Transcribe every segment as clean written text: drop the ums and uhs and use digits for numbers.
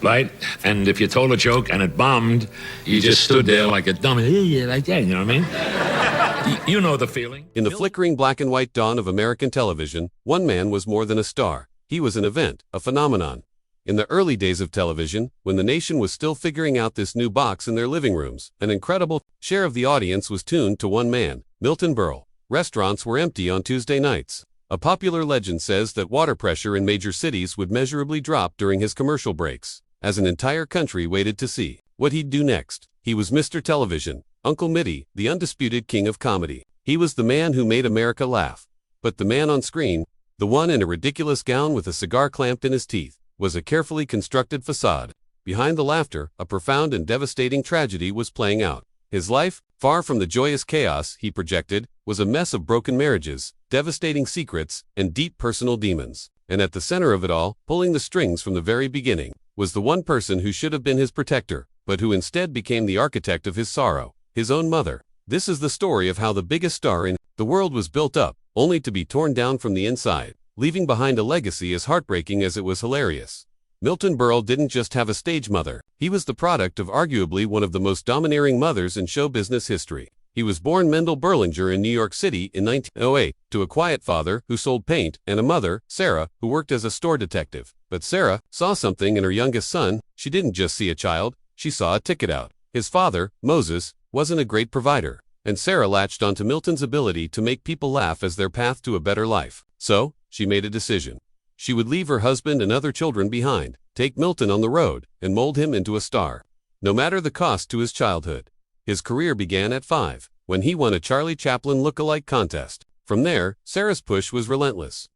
right? And if you told a joke and it bombed, you just stood there like a dummy, like that, you know what I mean? You know the feeling. In the flickering black and white dawn of American television, one man was more than a star. He was an event, a phenomenon. In the early days of television, when the nation was still figuring out this new box in their living rooms, an incredible share of the audience was tuned to one man, Milton Berle. Restaurants were empty on Tuesday nights. A popular legend says that water pressure in major cities would measurably drop during his commercial breaks, as an entire country waited to see what he'd do next. He was Mr. Television, Uncle Mitty, the undisputed king of comedy. He was the man who made America laugh. But the man on screen, the one in a ridiculous gown with a cigar clamped in his teeth, was a carefully constructed facade. Behind the laughter, a profound and devastating tragedy was playing out. His life, far from the joyous chaos he projected, was a mess of broken marriages, devastating secrets, and deep personal demons. And at the center of it all, pulling the strings from the very beginning, was the one person who should have been his protector, but who instead became the architect of his sorrow, his own mother. This is the story of how the biggest star in the world was built up, only to be torn down from the inside, leaving behind a legacy as heartbreaking as it was hilarious. Milton Berle didn't just have a stage mother. He was the product of arguably one of the most domineering mothers in show business history. He was born Mendel Berlinger in New York City in 1908, to a quiet father who sold paint and a mother, Sarah, who worked as a store detective. But Sarah saw something in her youngest son. She didn't just see a child, she saw a ticket out. His father, Moses, wasn't a great provider, and Sarah latched onto Milton's ability to make people laugh as their path to a better life. So, she made a decision. She would leave her husband and other children behind, take Milton on the road, and mold him into a star. No matter the cost to his childhood. His career began at 5, when he won a Charlie Chaplin look-alike contest. From there, Sarah's push was relentless.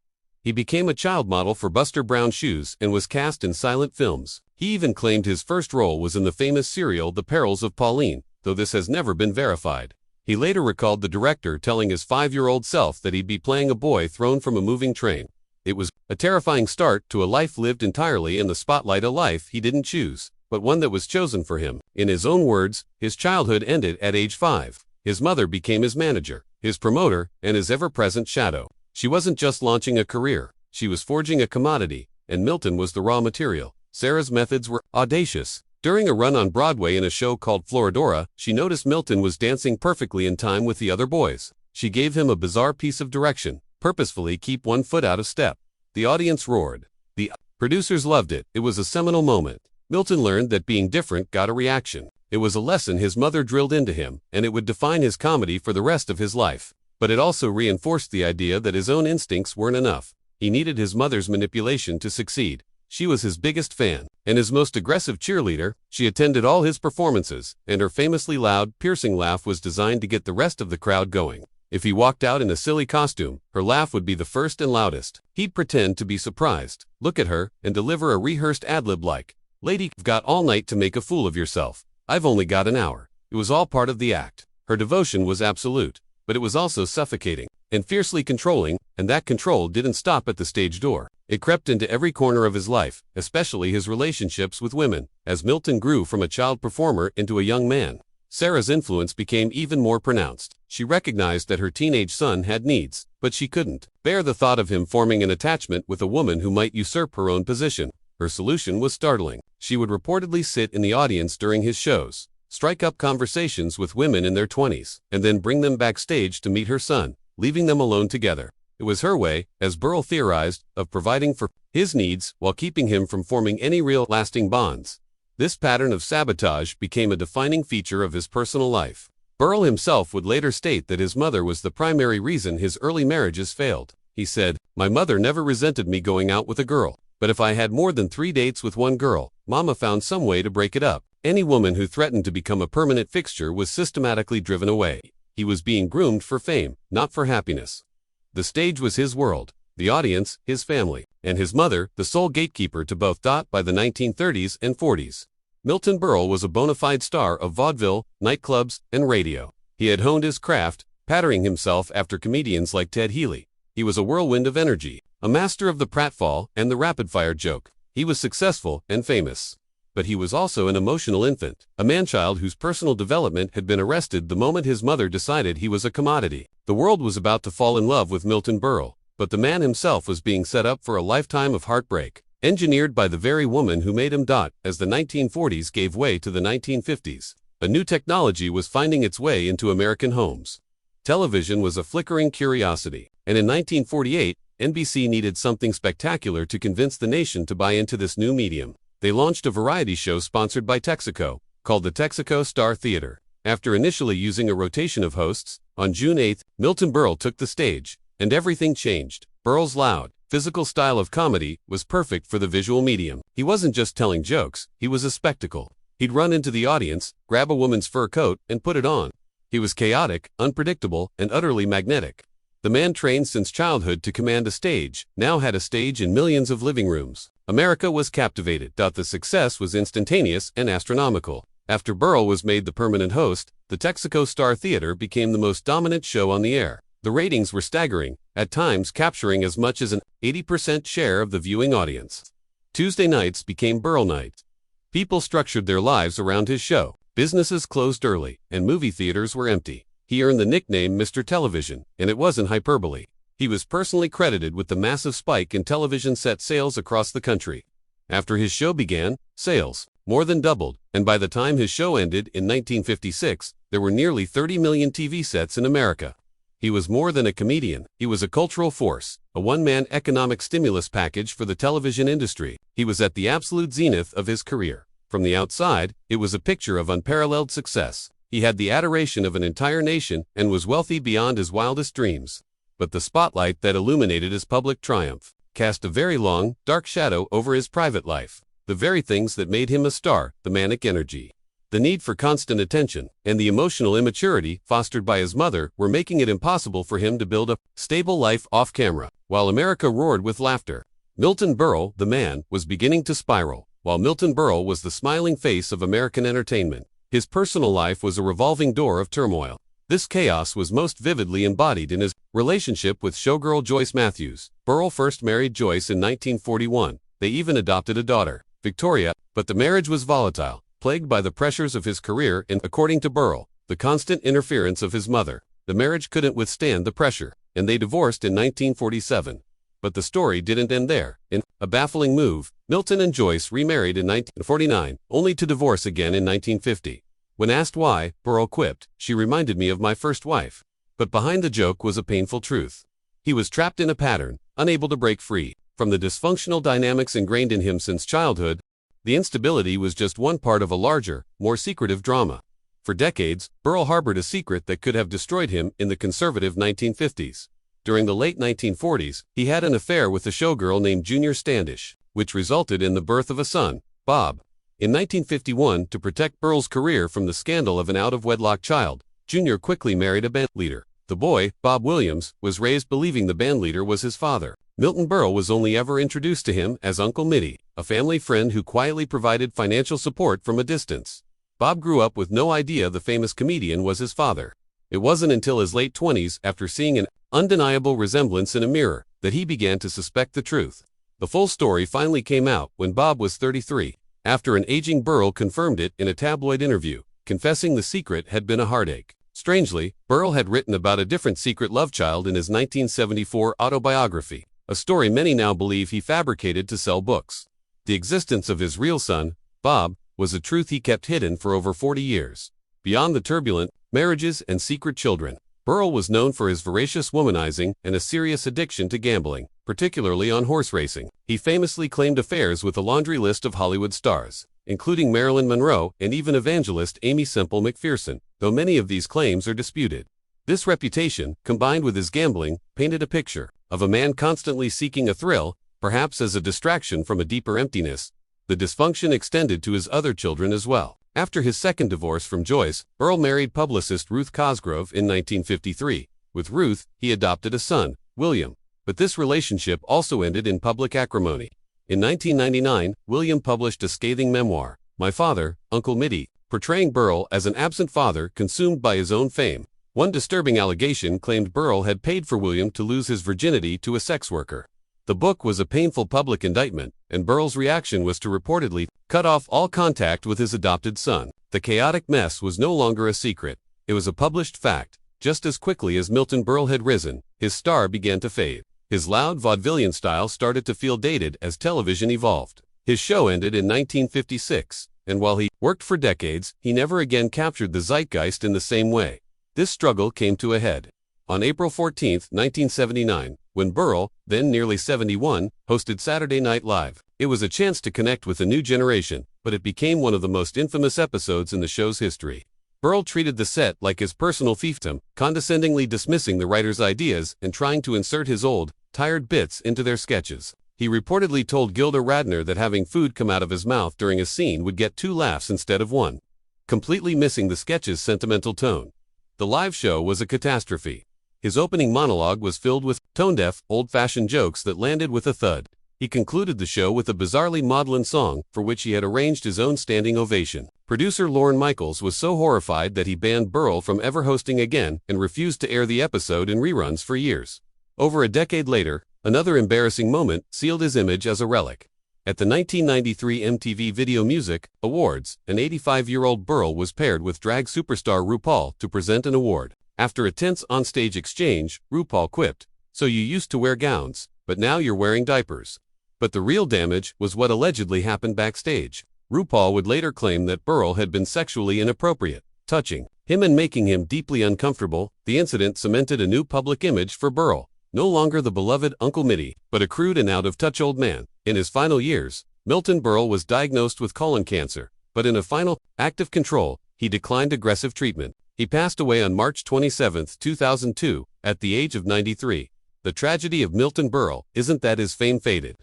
He became a child model for Buster Brown shoes and was cast in silent films. He even claimed his first role was in the famous serial The Perils of Pauline, though this has never been verified. He later recalled the director telling his 5-year-old self that he'd be playing a boy thrown from a moving train. It was a terrifying start to a life lived entirely in the spotlight, a life he didn't choose, but one that was chosen for him. In his own words, his childhood ended at age 5. His mother became his manager, his promoter, and his ever-present shadow. She wasn't just launching a career, she was forging a commodity, and Milton was the raw material. Sarah's methods were audacious. During a run on Broadway in a show called Floridora, she noticed Milton was dancing perfectly in time with the other boys. She gave him a bizarre piece of direction: purposefully keep one foot out of step. The audience roared. The producers loved it. It was a seminal moment. Milton learned that being different got a reaction. It was a lesson his mother drilled into him, and it would define his comedy for the rest of his life. But it also reinforced the idea that his own instincts weren't enough. He needed his mother's manipulation to succeed. She was his biggest fan, and his most aggressive cheerleader. She attended all his performances, and her famously loud, piercing laugh was designed to get the rest of the crowd going. If he walked out in a silly costume, her laugh would be the first and loudest. He'd pretend to be surprised, look at her, and deliver a rehearsed ad-lib like, "Lady, you've got all night to make a fool of yourself. I've only got an hour." It was all part of the act. Her devotion was absolute, but it was also suffocating and fiercely controlling, and that control didn't stop at the stage door. It crept into every corner of his life, especially his relationships with women. As Milton grew from a child performer into a young man, Sarah's influence became even more pronounced. She recognized that her teenage son had needs, but she couldn't bear the thought of him forming an attachment with a woman who might usurp her own position. Her solution was startling. She would reportedly sit in the audience during his shows, strike up conversations with women in their 20s, and then bring them backstage to meet her son, leaving them alone together. It was her way, as Berle theorized, of providing for his needs while keeping him from forming any real, lasting bonds. This pattern of sabotage became a defining feature of his personal life. Berle himself would later state that his mother was the primary reason his early marriages failed. He said, "My mother never resented me going out with a girl, but if I had more than 3 dates with one girl, Mama found some way to break it up." Any woman who threatened to become a permanent fixture was systematically driven away. He was being groomed for fame, not for happiness. The stage was his world, the audience, his family, and his mother, the sole gatekeeper to both. By the 1930s and 40s, Milton Berle was a bona fide star of vaudeville, nightclubs, and radio. He had honed his craft, patterning himself after comedians like Ted Healy. He was a whirlwind of energy, a master of the pratfall and the rapid-fire joke. He was successful and famous. But he was also an emotional infant, a man-child whose personal development had been arrested the moment his mother decided he was a commodity. The world was about to fall in love with Milton Berle, but the man himself was being set up for a lifetime of heartbreak. engineered by the very woman who made him. As the 1940s gave way to the 1950s, a new technology was finding its way into American homes. Television was a flickering curiosity, and in 1948, NBC needed something spectacular to convince the nation to buy into this new medium. They launched a variety show sponsored by Texaco, called the Texaco Star Theater. After initially using a rotation of hosts, on June 8, Milton Berle took the stage, and everything changed. Berle's loud, physical style of comedy was perfect for the visual medium. He wasn't just telling jokes, he was a spectacle. He'd run into the audience, grab a woman's fur coat, and put it on. He was chaotic, unpredictable, and utterly magnetic. The man trained since childhood to command a stage, now had a stage in millions of living rooms. America was captivated. The success was instantaneous and astronomical. After Berle was made the permanent host, the Texaco Star Theater became the most dominant show on the air. The ratings were staggering, at times capturing as much as an 80% share of the viewing audience. Tuesday nights became Berle nights. People structured their lives around his show. Businesses closed early, and movie theaters were empty. He earned the nickname Mr. Television, and it wasn't hyperbole. He was personally credited with the massive spike in television set sales across the country. After his show began, sales more than doubled, and by the time his show ended in 1956, there were nearly 30 million TV sets in America. He was more than a comedian. He was a cultural force, a one-man economic stimulus package for the television industry. He was at the absolute zenith of his career. From the outside, it was a picture of unparalleled success. He had the adoration of an entire nation and was wealthy beyond his wildest dreams. But the spotlight that illuminated his public triumph cast a very long, dark shadow over his private life. The very things that made him a star, the manic energy, the need for constant attention, and the emotional immaturity fostered by his mother were making it impossible for him to build a stable life off-camera. While America roared with laughter, Milton Berle, the man, was beginning to spiral. While Milton Berle was the smiling face of American entertainment, his personal life was a revolving door of turmoil. This chaos was most vividly embodied in his relationship with showgirl Joyce Matthews. Berle first married Joyce in 1941. They even adopted a daughter, Victoria, but the marriage was volatile, plagued by the pressures of his career and, according to Berle, the constant interference of his mother. The marriage couldn't withstand the pressure, and they divorced in 1947. But the story didn't end there. In a baffling move, Milton and Joyce remarried in 1949, only to divorce again in 1950. When asked why, Berle quipped, "She reminded me of my first wife." But behind the joke was a painful truth. He was trapped in a pattern, unable to break free. From the dysfunctional dynamics ingrained in him since childhood, the instability was just one part of a larger, more secretive drama. For decades, Berle harbored a secret that could have destroyed him in the conservative 1950s. During the late 1940s, he had an affair with a showgirl named Junior Standish, which resulted in the birth of a son, Bob. In 1951, to protect Berle's career from the scandal of an out-of-wedlock child, Junior quickly married a band leader. The boy, Bob Williams, was raised believing the band leader was his father. Milton Berle was only ever introduced to him as Uncle Mitty, a family friend who quietly provided financial support from a distance. Bob grew up with no idea the famous comedian was his father. It wasn't until his late 20s, after seeing an undeniable resemblance in a mirror, that he began to suspect the truth. The full story finally came out when Bob was 33, after an aging Berle confirmed it in a tabloid interview, confessing the secret had been a heartache. Strangely, Berle had written about a different secret love child in his 1974 autobiography, a story many now believe he fabricated to sell books. The existence of his real son, Bob, was a truth he kept hidden for over 40 years. Beyond the turbulent marriages and secret children, Berle was known for his voracious womanizing and a serious addiction to gambling, particularly on horse racing. He famously claimed affairs with a laundry list of Hollywood stars, including Marilyn Monroe and even evangelist Amy Semple McPherson, though many of these claims are disputed. This reputation, combined with his gambling, painted a picture of a man constantly seeking a thrill, perhaps as a distraction from a deeper emptiness. The dysfunction extended to his other children as well. After his second divorce from Joyce, Berle married publicist Ruth Cosgrove in 1953. With Ruth, he adopted a son, William. But this relationship also ended in public acrimony. In 1999, William published a scathing memoir, My Father, Uncle Mitty, portraying Berle as an absent father consumed by his own fame. One disturbing allegation claimed Berle had paid for William to lose his virginity to a sex worker. The book was a painful public indictment, and Berle's reaction was to reportedly cut off all contact with his adopted son. The chaotic mess was no longer a secret. It was a published fact. Just as quickly as Milton Berle had risen, his star began to fade. His loud vaudevillian style started to feel dated as television evolved. His show ended in 1956, and while he worked for decades, he never again captured the zeitgeist in the same way. This struggle came to a head on April 14, 1979, when Berle, then nearly 71, hosted Saturday Night Live. It was a chance to connect with a new generation, but it became one of the most infamous episodes in the show's history. Berle treated the set like his personal fiefdom, condescendingly dismissing the writer's ideas and trying to insert his old, tired bits into their sketches. He reportedly told Gilda Radner that having food come out of his mouth during a scene would get 2 laughs instead of 1, completely missing the sketch's sentimental tone. The live show was a catastrophe. His opening monologue was filled with tone-deaf, old-fashioned jokes that landed with a thud. He concluded the show with a bizarrely maudlin song, for which he had arranged his own standing ovation. Producer Lorne Michaels was so horrified that he banned Berle from ever hosting again and refused to air the episode in reruns for years. Over a decade later, another embarrassing moment sealed his image as a relic. At the 1993 MTV Video Music Awards, an 85-year-old Berle was paired with drag superstar RuPaul to present an award. After a tense onstage exchange, RuPaul quipped, "So you used to wear gowns, but now you're wearing diapers." But the real damage was what allegedly happened backstage. RuPaul would later claim that Berle had been sexually inappropriate, touching him and making him deeply uncomfortable. The incident cemented a new public image for Berle, no longer the beloved Uncle Mitty, but a crude and out-of-touch old man. In his final years, Milton Berle was diagnosed with colon cancer, but in a final act of control, he declined aggressive treatment. He passed away on March 27, 2002, at the age of 93. The tragedy of Milton Berle isn't that his fame faded.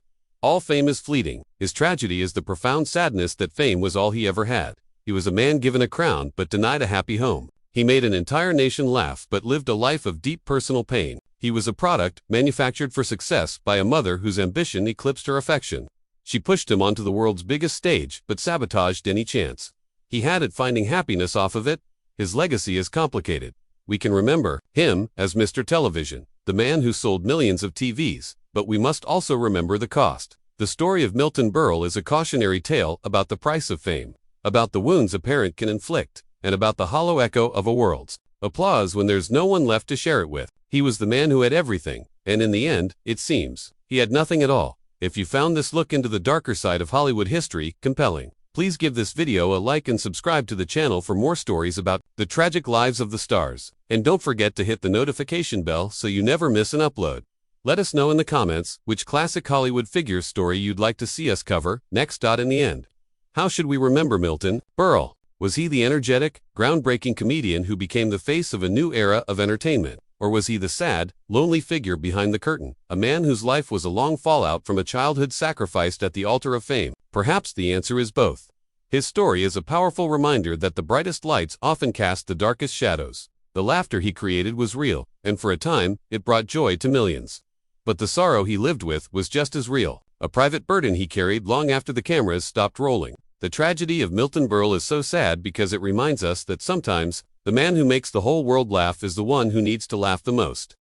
All fame is fleeting. His tragedy is the profound sadness that fame was all he ever had. He was a man given a crown but denied a happy home. He made an entire nation laugh but lived a life of deep personal pain. He was a product manufactured for success by a mother whose ambition eclipsed her affection. She pushed him onto the world's biggest stage but sabotaged any chance he had at finding happiness off of it. His legacy is complicated. We can remember him as Mr. Television, the man who sold millions of TVs, but we must also remember the cost. The story of Milton Berle is a cautionary tale about the price of fame, about the wounds a parent can inflict, and about the hollow echo of a world's applause when there's no one left to share it with. He was the man who had everything, and in the end, it seems, he had nothing at all. If you found this look into the darker side of Hollywood history compelling, please give this video a like and subscribe to the channel for more stories about the tragic lives of the stars. And don't forget to hit the notification bell so you never miss an upload. Let us know in the comments which classic Hollywood figure story you'd like to see us cover next. In the end, how should we remember Milton Berle? Was he the energetic, groundbreaking comedian who became the face of a new era of entertainment? Or was he the sad, lonely figure behind the curtain, a man whose life was a long fallout from a childhood sacrificed at the altar of fame? Perhaps the answer is both. His story is a powerful reminder that the brightest lights often cast the darkest shadows. The laughter he created was real, and for a time, it brought joy to millions. But the sorrow he lived with was just as real, a private burden he carried long after the cameras stopped rolling. The tragedy of Milton Berle is so sad because it reminds us that sometimes, the man who makes the whole world laugh is the one who needs to laugh the most.